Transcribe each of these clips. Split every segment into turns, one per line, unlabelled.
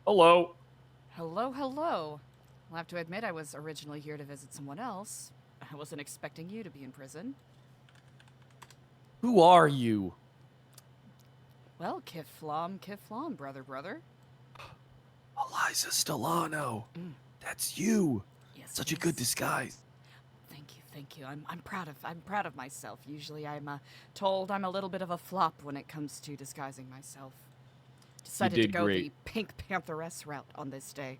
Hello.
Hello, hello. I'll have to admit I was originally here to visit someone else. I wasn't expecting you to be in prison.
Who are you?
Well, kif flom, brother, brother.
Eliza Stellano.
Mm,
That's you.
yes, it
Such a good
is.
disguise.
Thank you, thank you. I'm proud of myself. Usually, I'm told I'm a little bit of a flop when it comes to disguising myself.
You
Decided to
did
go
great.
the Pink Pantheress route on this day.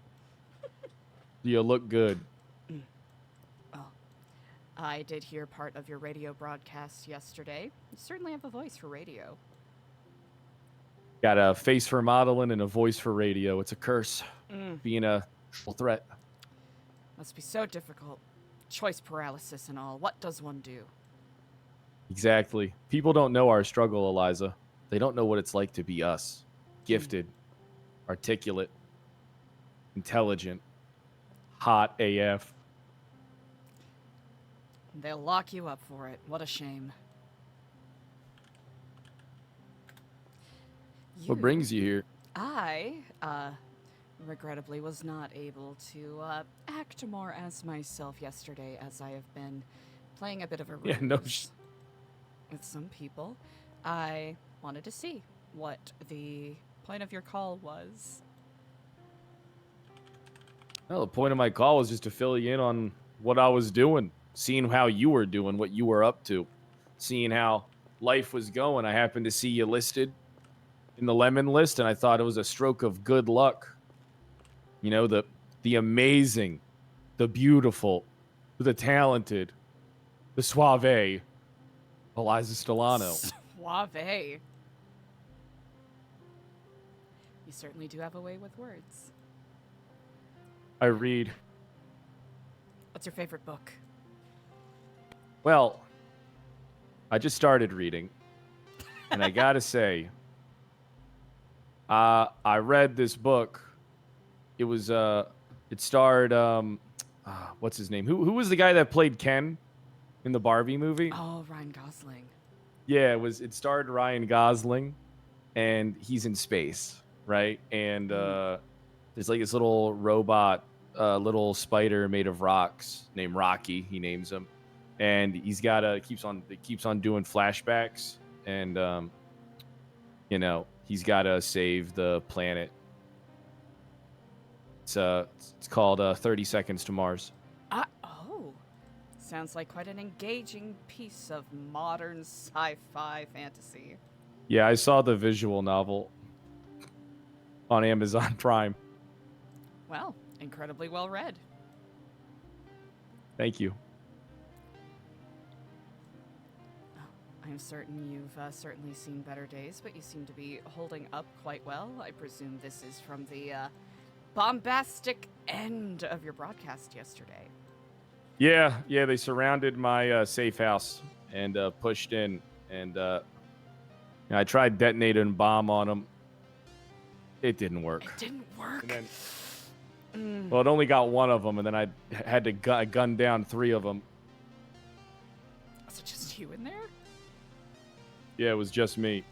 You look good.
Mm, well, I did hear part of your radio broadcast yesterday. You certainly have a voice for radio.
Got a face for modeling and a voice for radio. It's a curse.
Mm,
Being a triple threat.
must be so difficult. Choice paralysis and all. What does one do?
Exactly. People don't know our struggle, Eliza. They don't know what it's like to be us.
Mm.
Gifted, articulate, intelligent, hot AF.
They'll lock you up for it. What a shame.
What
You,
brings you here?
I, regrettably was not able to act more as myself yesterday, as I have been playing a bit of a
Yeah,
ruse with some people. I wanted to see what the point of your call was.
Well, the point of my call was just to fill you in on what I was doing, seeing how you were doing, what you were up to, seeing how life was going. I happened to see you listed in the lemon list, and I thought it was a stroke of good luck. You know, the amazing, the beautiful, the talented, the suave Eliza Stellano.
Suave. You certainly do have a way with words.
I read.
What's your favorite book?
Well, I just started reading, and I gotta say, I read this book. It was it starred what's his name? Who was the guy that played Ken in the Barbie movie?
Oh, Ryan Gosling.
Yeah, it starred Ryan Gosling, and he's in space, right? And
Mm.
there's like this little robot, little spider made of rocks named Rocky. He names him, and he's got a keeps on doing flashbacks, and he's got to save the planet. It's called 30 Seconds to Mars.
Oh. Sounds like quite an engaging piece of modern sci fi fantasy.
Yeah, I saw the visual novel on Amazon Prime.
Well, incredibly well read.
Thank you.
I'm certain you've certainly seen better days, but you seem to be holding up quite well. I presume this is from the bombastic end of your broadcast yesterday.
Yeah, they surrounded my safe house and pushed in, and I tried detonating a bomb on them. It didn't work.
It didn't work.
And then, well, it only got one of them, and then I had to gun down three of them.
Was it just you in there?
Yeah, it was just me.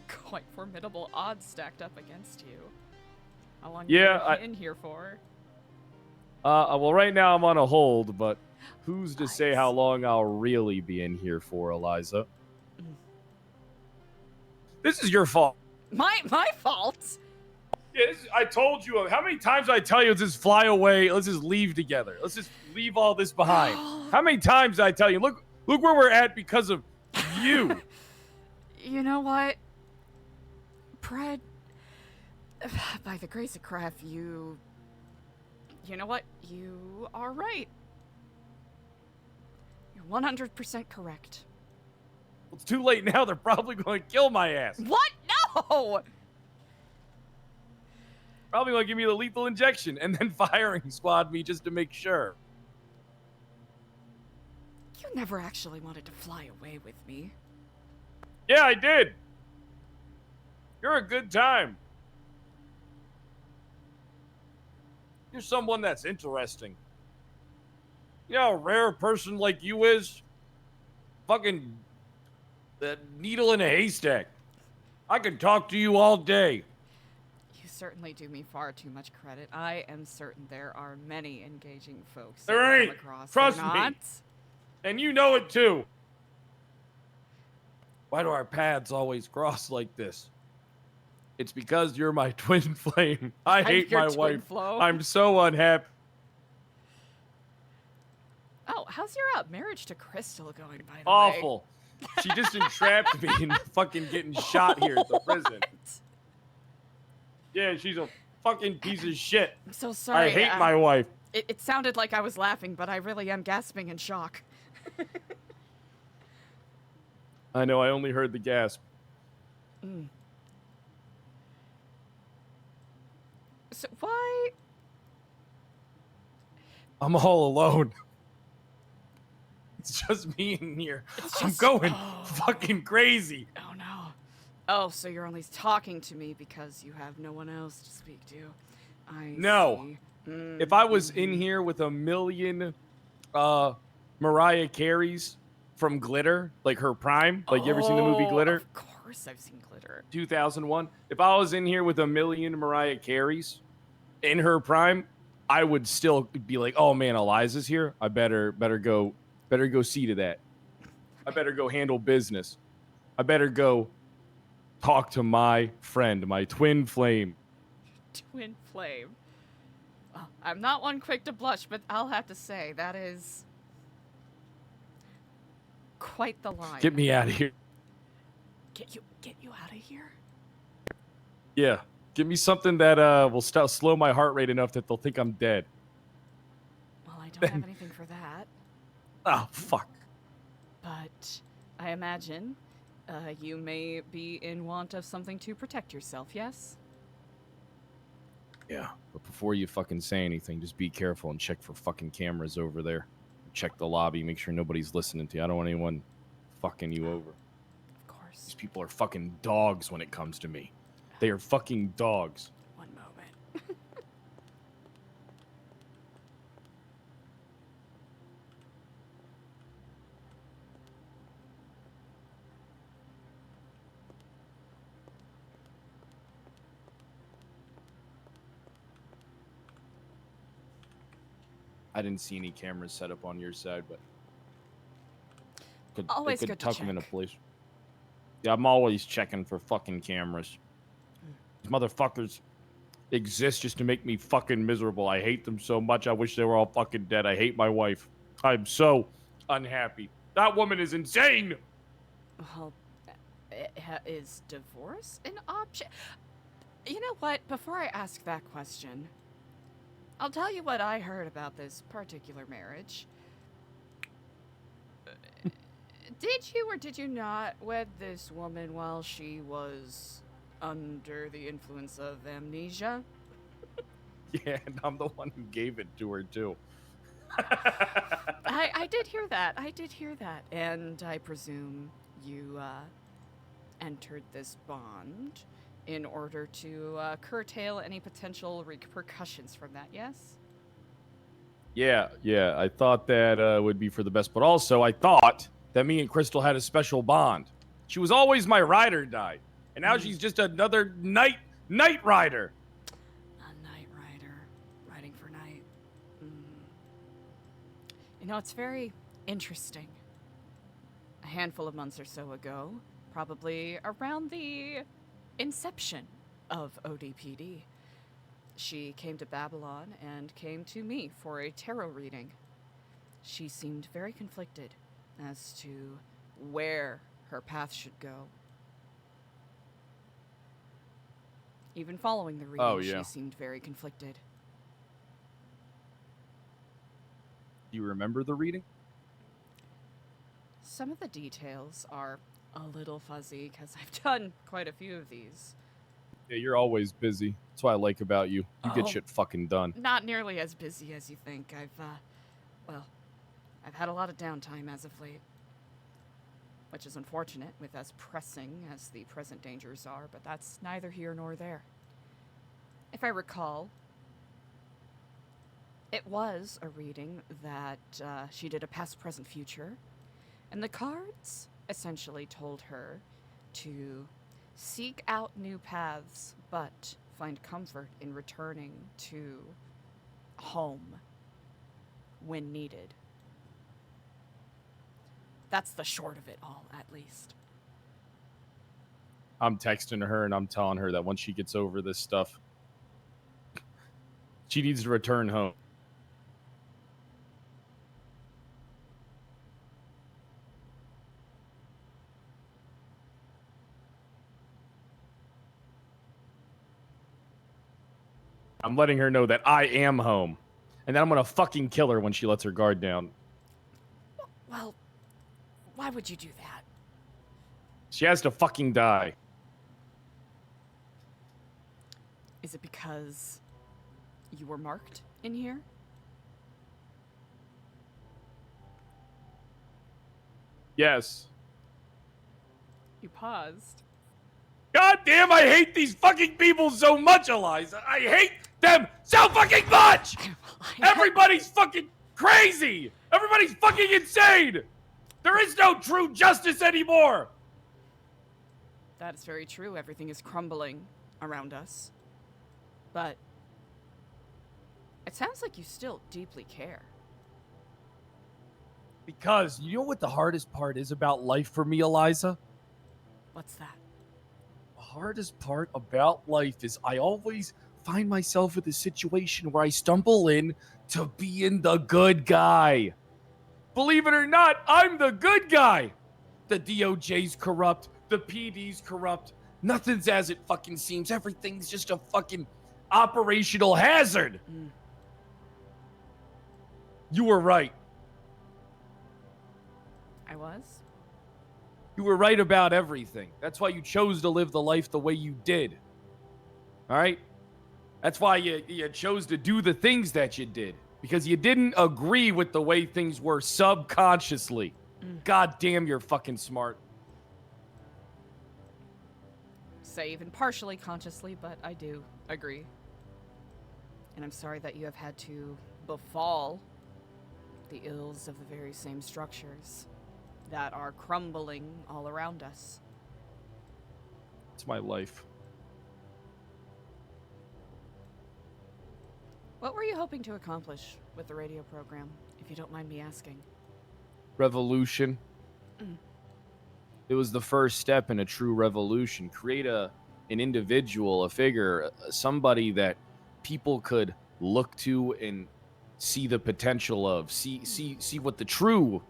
Quite formidable odds stacked up against you. How long
Yeah,
have you been in here for?
well, right now I'm on a hold, but who's to say how
Nice.
long I'll really be in here for, Eliza?
Mm.
This is your fault.
My fault.
Yeah, I told you. How many times I tell you, let's just fly away. Let's just leave together. Let's just leave all this behind. How many times did I tell you? Look where we're at because of you.
You know what? Pred, by the grace of craft, you know what? You are right. You're 100% correct.
It's too late now. They're probably going to kill my ass.
What? No!
Probably going to give me the lethal injection and then firing squad me just to make sure.
You never actually wanted to fly away with me.
Yeah, I did. You're a good time. You're someone that's interesting. You know how rare a person like you is? Fucking the needle in a haystack. I could talk to you all day.
You certainly do me far too much credit. I am certain there are many engaging folks that
There
you
ain't.
come across.
Trust
They're
me.
not.
And you know it too. Why do our paths always cross like this? It's because you're my twin flame. I
I'm
hate
your
my
twin
wife.
flow.
I'm so unhappy.
Oh, how's your marriage to Crystal going, by the way?
Awful. She just entrapped me in fucking getting shot here at the prison.
What?
Yeah, she's a fucking piece of shit.
I'm so sorry.
I hate my wife.
It sounded like I was laughing, but I really am gasping in shock.
I know, I only heard the gasp.
So why?
I'm all alone. It's just me in here. I'm going fucking crazy.
Oh no. Oh, so you're only talking to me because you have no one else to speak to. I
No.
see.
If I was in here with a million Mariah Careys from Glitter, like her prime, like you ever seen the movie Glitter?
Of course I've seen Glitter.
2001. If I was in here with a million Mariah Careys in her prime, I would still be like, "Oh man, Eliza's here. I better go see to that. I better go handle business. I better go talk to my friend, my twin flame."
Twin flame. Well, I'm not one quick to blush, but I'll have to say that is quite the line.
Get me out of here.
Get you out of here?
Yeah. Give me something that will slow my heart rate enough that they'll think I'm dead.
Well, I don't have anything for that.
Oh, fuck.
But I imagine you may be in want of something to protect yourself, yes?
Yeah. But before you fucking say anything, just be careful and check for fucking cameras over there. Check the lobby, make sure nobody's listening to you. I don't want anyone fucking you over.
Of course.
These people are fucking dogs when it comes to me. They are fucking dogs.
One moment.
I didn't see any cameras set up on your side, but
Always
they could
good to
tuck them in a
check.
place. Yeah, I'm always checking for fucking cameras. These motherfuckers exist just to make me fucking miserable. I hate them so much. I wish they were all fucking dead. I hate my wife. I'm so unhappy. That woman is insane.
Well, is divorce an option? You know what? Before I ask that question, I'll tell you what I heard about this particular marriage. Did you or did you not wed this woman while she was under the influence of amnesia?
Yeah, and I'm the one who gave it to her, too.
I did hear that. I did hear that. And I presume you entered this bond in order to curtail any potential repercussions from that, yes?
Yeah, I thought that would be for the best, but also I thought that me and Crystal had a special bond. She was always my ride or die, and now she's just another night rider.
A night rider, riding for night. You know, it's very interesting. A handful of months or so ago, probably around the inception of ODPD, she came to Babylon and came to me for a tarot reading. She seemed very conflicted as to where her path should go. Even following the reading, she seemed very conflicted.
Do you remember the reading?
Some of the details are a little fuzzy because I've done quite a few of these.
Yeah, you're always busy. That's what I like about you. You get shit fucking done.
Not nearly as busy as you think. I've had a lot of downtime as of late. Which is unfortunate with as pressing as the present dangers are, but that's neither here nor there. If I recall, it was a reading that she did a past, present, future, and the cards essentially told her to Seek out new paths, but find comfort in returning to home when needed. That's the short of it all, at least.
I'm texting her and I'm telling her that once she gets over this stuff, she needs to return home. I'm letting her know that I am home. And then I'm going to fucking kill her when she lets her guard down.
Well, why would you do that?
She has to fucking die.
Is it because you were marked in here?
Yes.
You paused.
God damn, I hate these fucking people so much, Eliza. I hate them so fucking much! Everybody's fucking crazy! Everybody's fucking insane! There is no true justice anymore!
That is very true. Everything is crumbling around us. But it sounds like you still deeply care.
Because you know what the hardest part is about life for me, Eliza?
What's that?
The hardest part about life is I always find myself in a situation where I stumble in to being the good guy. Believe it or not, I'm the good guy. The DOJ's corrupt. The PD's corrupt. Nothing's as it fucking seems. Everything's just a fucking operational hazard. You were right.
I was?
You were right about everything. That's why you chose to live the life the way you did. All right? That's why you chose to do the things that you did. Because you didn't agree with the way things were subconsciously. God damn, you're fucking smart.
Say even partially consciously, but I do agree. And I'm sorry that you have had to befall the ills of the very same structures that are crumbling all around us.
It's my life.
What were you hoping to accomplish with the radio program, if you don't mind me asking?
Revolution. It was the first step in a true revolution. Create an individual, a figure, somebody that people could look to and see the potential of. See what the true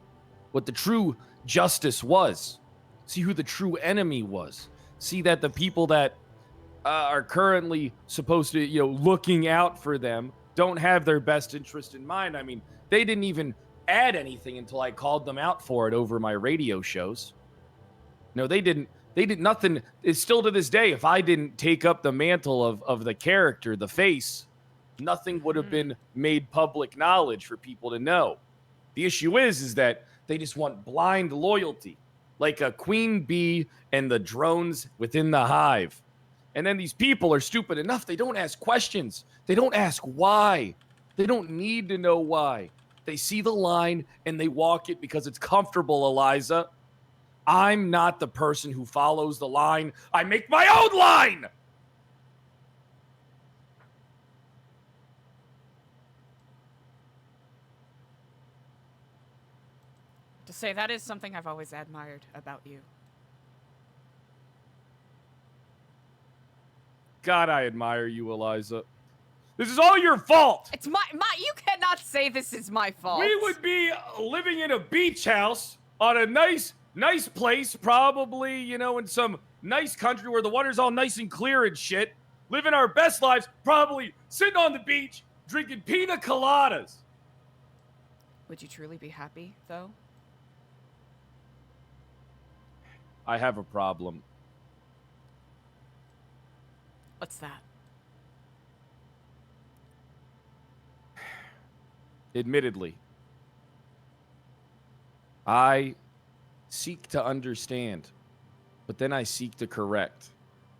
justice was. See who the true enemy was. See that the people that are currently supposed to, looking out for them don't have their best interest in mind. I mean, they didn't even add anything until I called them out for it over my radio shows. No, they didn't. They did nothing. It's still to this day, if I didn't take up the mantle of the character, the face, nothing would have been made public knowledge for people to know. The issue is that they just want blind loyalty, like a queen bee and the drones within the hive. And then these people are stupid enough. They don't ask questions. They don't ask why. They don't need to know why. They see the line and they walk it because it's comfortable, Eliza. I'm not the person who follows the line. I make my own line.
To say that is something I've always admired about you.
God, I admire you, Eliza. This is all your fault.
It's my you cannot say this is my fault.
We would be living in a beach house on a nice place, probably, in some nice country where the water's all nice and clear and shit. Living our best lives, probably sitting on the beach, drinking pina coladas.
Would you truly be happy, though?
I have a problem.
What's that?
Admittedly, I seek to understand, but then I seek to correct.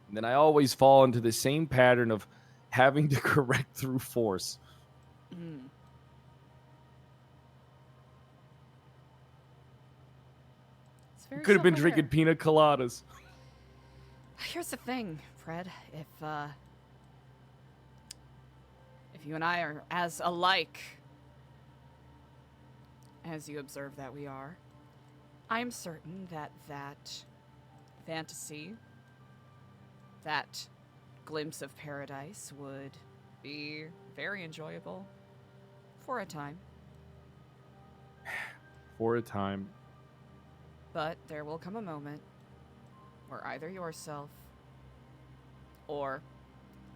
And then I always fall into the same pattern of having to correct through force.
It's very
Could have been
self-aware.
drinking pina coladas.
Here's the thing, Fred. If you and I are as alike as you observe that we are, I'm certain that that fantasy, that glimpse of paradise would be very enjoyable for a time.
For a time.
But there will come a moment where either yourself or,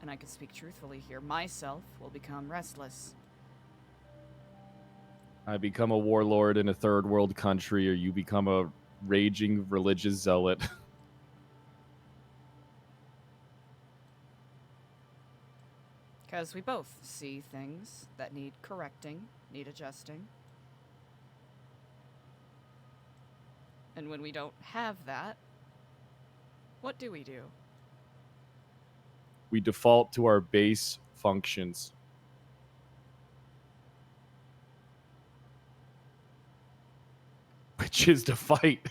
and I can speak truthfully here, myself will become restless.
I become a warlord in a third world country, or you become a raging religious zealot.
Because we both see things that need correcting, need adjusting. And when we don't have that, what do?
We default to our base functions. Which is to fight.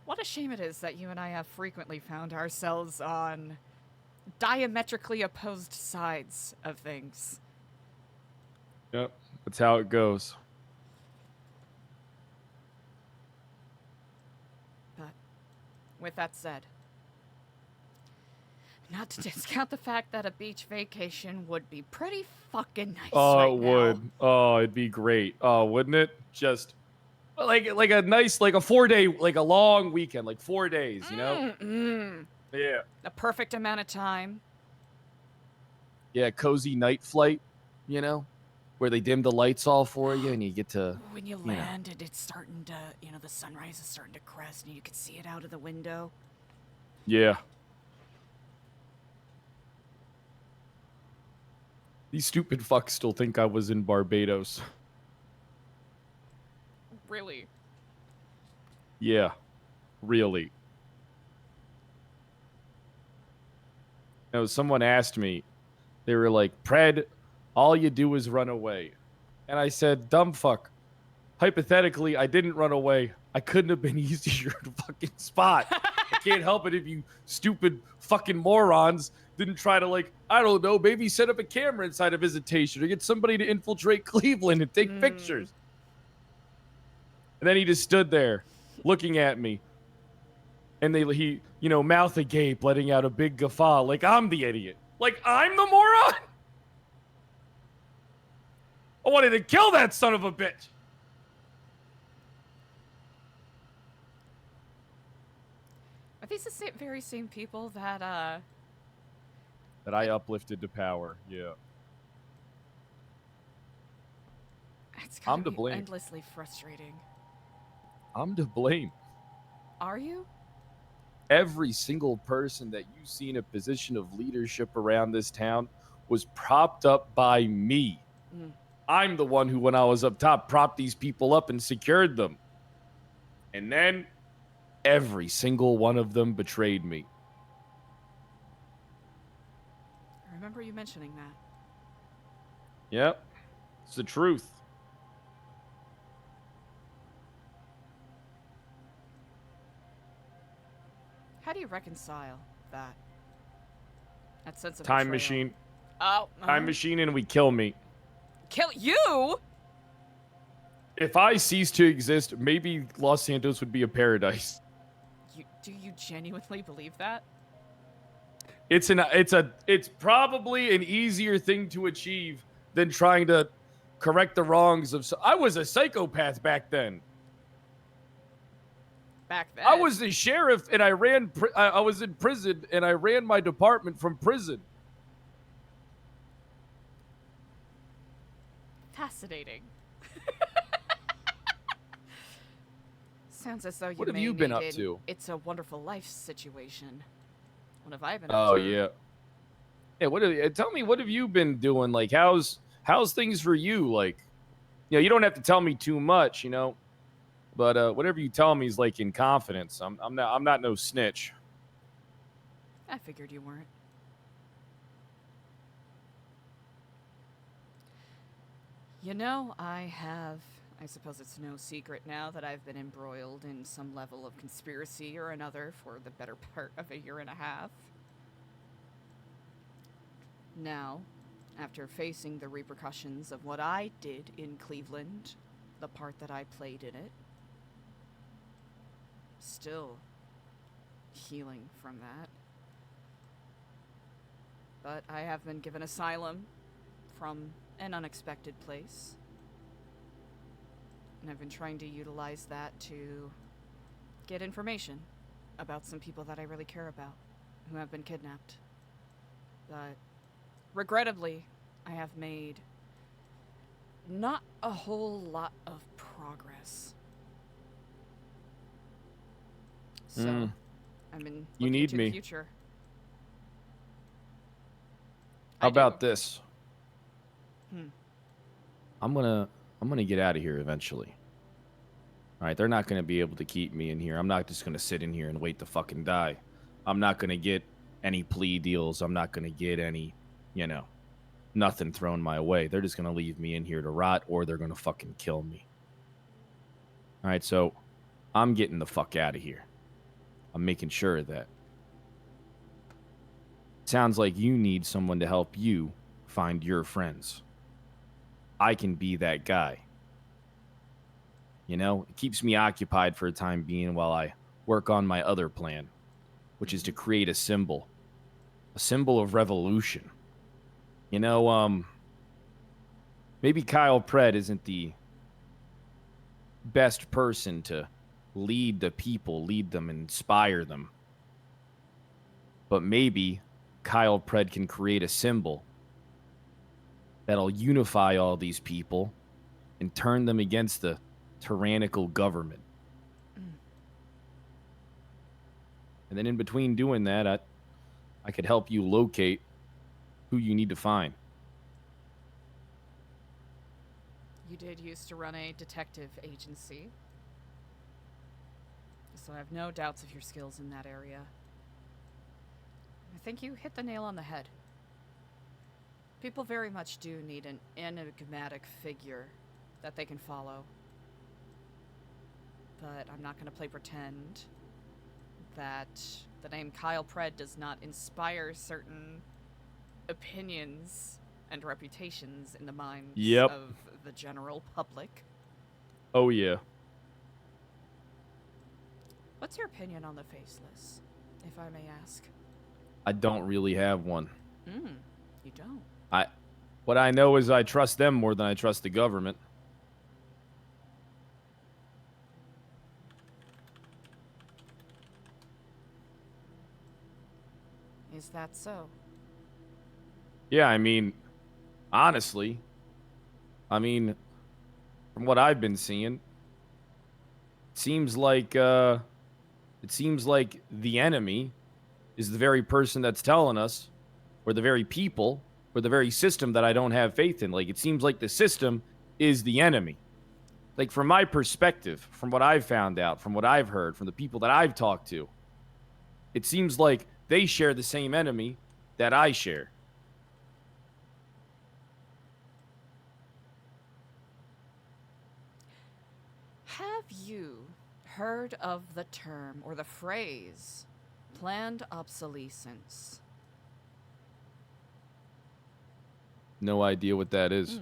What a shame it is that you and I have frequently found ourselves on diametrically opposed sides of things.
Yep, that's how it goes.
But with that said, not to discount the fact that a beach vacation would be pretty fucking nice right
It
now.
would. Oh, it'd be great. Oh, wouldn't it? Just like a nice, like a 4-day, like a long weekend, like 4 days, you know? Yeah.
A perfect amount of time.
Yeah, cozy night flight, you know? Where they dim the lights all for you and you get to...
When you land and it's starting to, the sunrise is starting to crest and you can see it out of the window.
Yeah. These stupid fucks still think I was in Barbados.
Really?
Yeah. Really. You know, someone asked me, they were like, Pred, all you do is run away. And I said, dumb fuck. Hypothetically, I didn't run away. I couldn't have been easier to fucking spot. I can't help it if you stupid fucking morons didn't try to, like, I don't know, maybe set up a camera inside a visitation or get somebody to infiltrate Cleveland and take pictures. And then he just stood there looking at me. And he, mouth agape, letting out a big guffaw, like I'm the idiot. Like I'm the moron? I wanted to kill that son of a bitch.
Are these the very same people that
I uplifted to power, yeah.
It's gotta
I'm to
be
blame.
endlessly frustrating.
I'm to blame.
Are you?
Every single person that you see in a position of leadership around this town was propped up by me. I'm the one who, when I was up top, propped these people up and secured them. And then every single one of them betrayed me.
I remember you mentioning that.
Yep. It's the truth.
How do you reconcile that? That sense of
Time
betrayal?
machine.
Oh.
Time machine and we kill me.
Kill you?
If I cease to exist, maybe Los Santos would be a paradise.
Do you genuinely believe that?
It's probably an easier thing to achieve than trying to correct the wrongs of. I was a psychopath back then.
Back then,
I was the sheriff, and I was in prison, and I ran my department from prison.
Fascinating. Sounds as though you
What have you been up to?
It's a Wonderful Life situation. What have I been
Oh
up to?
yeah. Yeah, tell me, what have you been doing? Like, how's things for you? Like, you don't have to tell me too much, but whatever you tell me is like in confidence. I'm not no snitch.
I figured you weren't. I have I suppose it's no secret now that I've been embroiled in some level of conspiracy or another for the better part of a year and a half. Now, after facing the repercussions of what I did in Cleveland, the part that I played in it, still healing from that. But I have been given asylum from an unexpected place. And I've been trying to utilize that to get information about some people that I really care about who have been kidnapped. But regrettably, I have made not a whole lot of progress. So, I've been
You
looking
need
to
me.
the future.
How
I do.
about this?
Hmm.
I'm gonna get out of here eventually. All right, they're not gonna be able to keep me in here. I'm not just gonna sit in here and wait to fucking die. I'm not gonna get any plea deals. I'm not gonna get any, nothing thrown my way. They're just gonna leave me in here to rot, or they're gonna fucking kill me. All right, so I'm getting the fuck out of here. I'm making sure of that. Sounds like you need someone to help you find your friends. I can be that guy. It keeps me occupied for a time being while I work on my other plan, which is to create a symbol of revolution. Maybe Kyle Pred isn't the best person to lead the people, lead them, and inspire them. But maybe Kyle Pred can create a symbol that'll unify all these people and turn them against the tyrannical government. And then in between doing that, I could help you locate who you need to find.
You did used to run a detective agency, so I have no doubts of your skills in that area. I think you hit the nail on the head. People very much do need an enigmatic figure that they can follow. But I'm not going to play pretend that the name Kyle Pred does not inspire certain opinions and reputations in the minds of the general public.
Oh, yeah.
What's your opinion on the Faceless, if I may ask?
I don't really have one.
You don't?
What I know is I trust them more than I trust the government.
Is that so?
Yeah, honestly, from what I've been seeing, it seems like the enemy is the very person that's telling us, or the very people, or the very system that I don't have faith in. Like, it seems like the system is the enemy. Like, from my perspective, from what I've found out, from what I've heard, from the people that I've talked to, it seems like they share the same enemy that I share.
Have you heard of the term or the phrase planned obsolescence?
No idea what that is.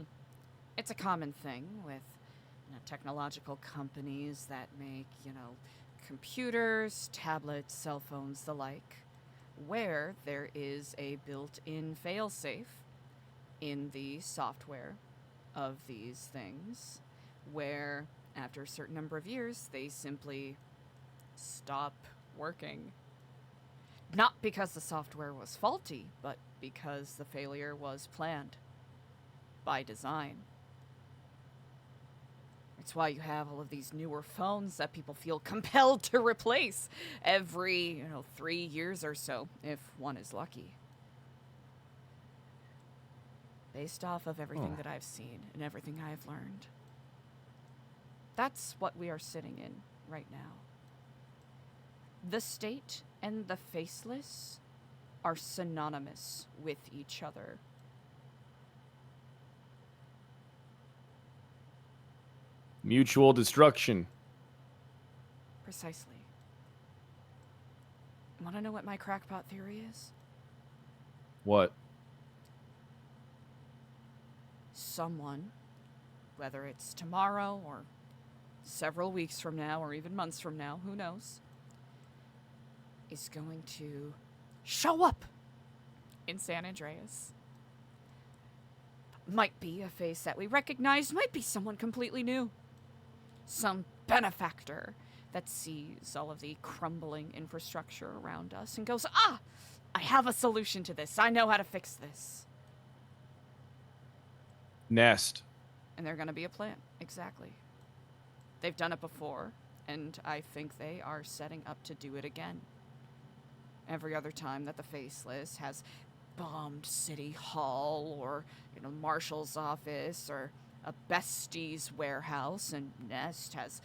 It's a common thing with technological companies that make, computers, tablets, cell phones, the like, where there is a built-in failsafe in the software of these things, where after a certain number of years, they simply stop working. Not because the software was faulty, but because the failure was planned by design. It's why you have all of these newer phones that people feel compelled to replace every, 3 years or so, if one is lucky. Based off of everything that I've seen and everything I've learned. That's what we are sitting in right now. The state and the faceless are synonymous with each other.
Mutual destruction.
Precisely. Want to know what my crackpot theory is?
What?
Someone, whether it's tomorrow or several weeks from now or even months from now, who knows, is going to show up in San Andreas. Might be a face that we recognize, might be someone completely new. Some benefactor that sees all of the crumbling infrastructure around us and goes, "Ah, I have a solution to this. I know how to fix this."
Nest.
And they're going to be a plant. Exactly. They've done it before, and I think they are setting up to do it again. Every other time that the Faceless has bombed City Hall or, Marshal's office or a bestie's warehouse, and Nest has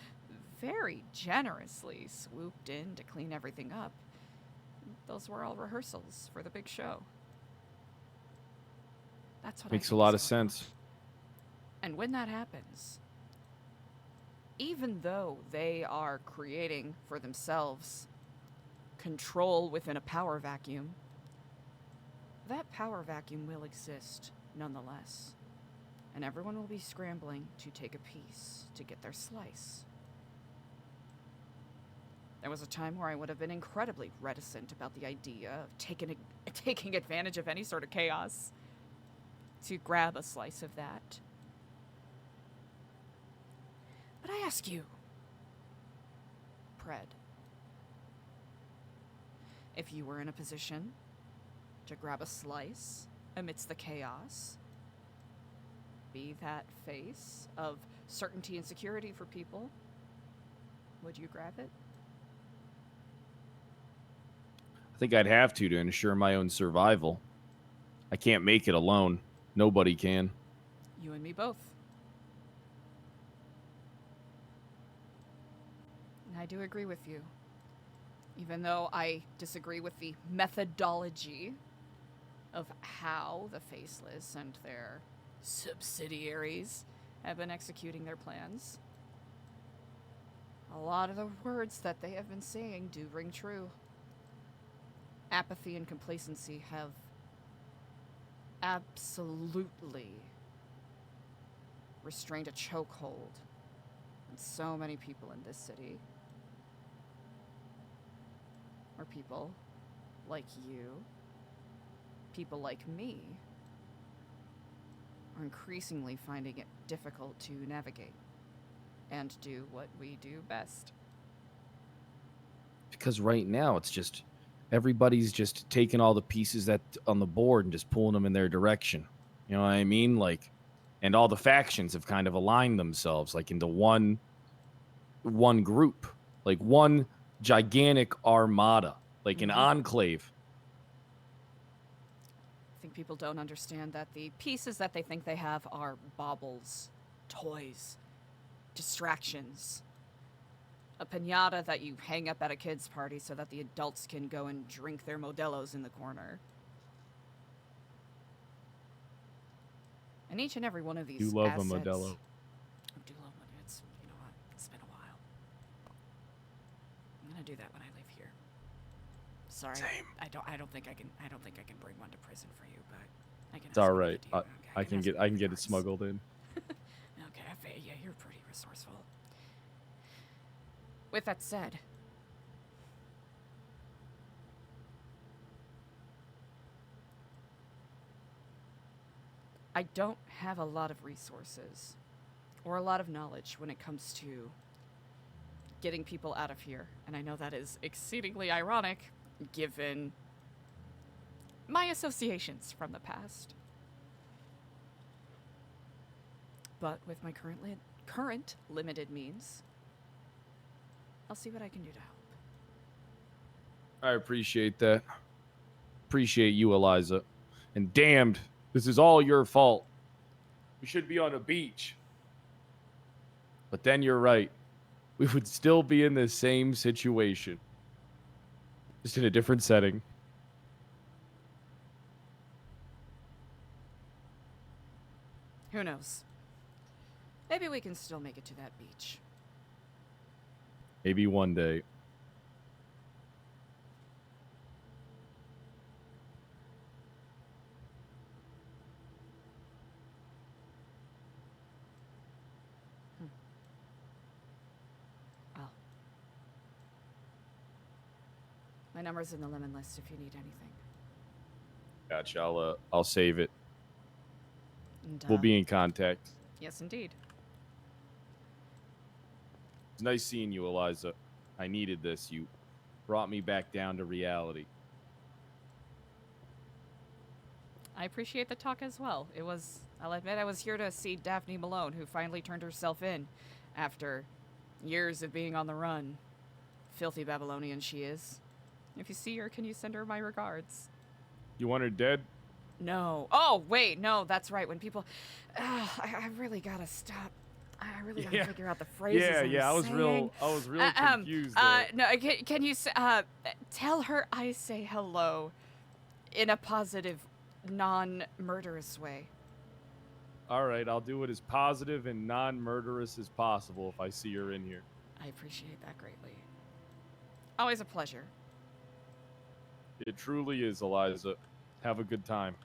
very generously swooped in to clean everything up. Those were all rehearsals for the big show. That's what
Makes
I
a
think
lot
is
of
going on.
sense.
And when that happens, even though they are creating for themselves control within a power vacuum, that power vacuum will exist nonetheless. And everyone will be scrambling to take a piece to get their slice. There was a time where I would have been incredibly reticent about the idea of taking advantage of any sort of chaos to grab a slice of that. But I ask you, Pred, if you were in a position to grab a slice amidst the chaos, be that face of certainty and security for people, would you grab it?
I think I'd have to ensure my own survival. I can't make it alone. Nobody can.
You and me both. And I do agree with you. Even though I disagree with the methodology of how the Faceless and their subsidiaries have been executing their plans, a lot of the words that they have been saying do ring true. Apathy and complacency have absolutely restrained a chokehold on so many people in this city. Or people like you, people like me, are increasingly finding it difficult to navigate and do what we do best.
Because right now it's just everybody's just taking all the pieces that on the board and just pulling them in their direction. You know what I mean? Like, and all the factions have kind of aligned themselves like into one group, like one gigantic armada, like an enclave.
I think people don't understand that the pieces that they think they have are baubles, toys, distractions. A piñata that you hang up at a kid's party so that the adults can go and drink their Modelos in the corner. And each and every one of these
You love
assets,
a Modelo.
I do love money. It's, you know what? It's been a while. I'm gonna do that when I leave here. Sorry,
Same.
I don't think I can bring one to prison for you, but I can.
It's all
ask one
right.
to do. Okay,
I can
ask
get
one to
it
cards.
smuggled in.
Okay, yeah, you're pretty resourceful. With that said, I don't have a lot of resources or a lot of knowledge when it comes to getting people out of here. And I know that is exceedingly ironic given my associations from the past. But with my current limited means, I'll see what I can do to help.
I appreciate that. Appreciate you, Eliza. And damned, this is all your fault. We should be on a beach. But then you're right. We would still be in the same situation. Just in a different setting.
Who knows? Maybe we can still make it to that beach.
Maybe one day.
Well, my number's in the lemon list if you need anything.
Gotcha. I'll save it.
And,
We'll be in contact.
Yes, indeed.
It's nice seeing you, Eliza. I needed this. You brought me back down to reality.
I appreciate the talk as well. I'll admit I was here to see Daphne Malone, who finally turned herself in after years of being on the run. Filthy Babylonian she is. If you see her, can you send her my regards?
You want her dead?
No. Oh, wait, no, that's right. When people... I really gotta stop. I really gotta figure out the phrases.
I was real confused there.
No, can you tell her I say hello in a positive, non-murderous way?
All right, I'll do it as positive and non-murderous as possible if I see her in here.
I appreciate that greatly. Always a pleasure.
It truly is, Eliza. Have a good time.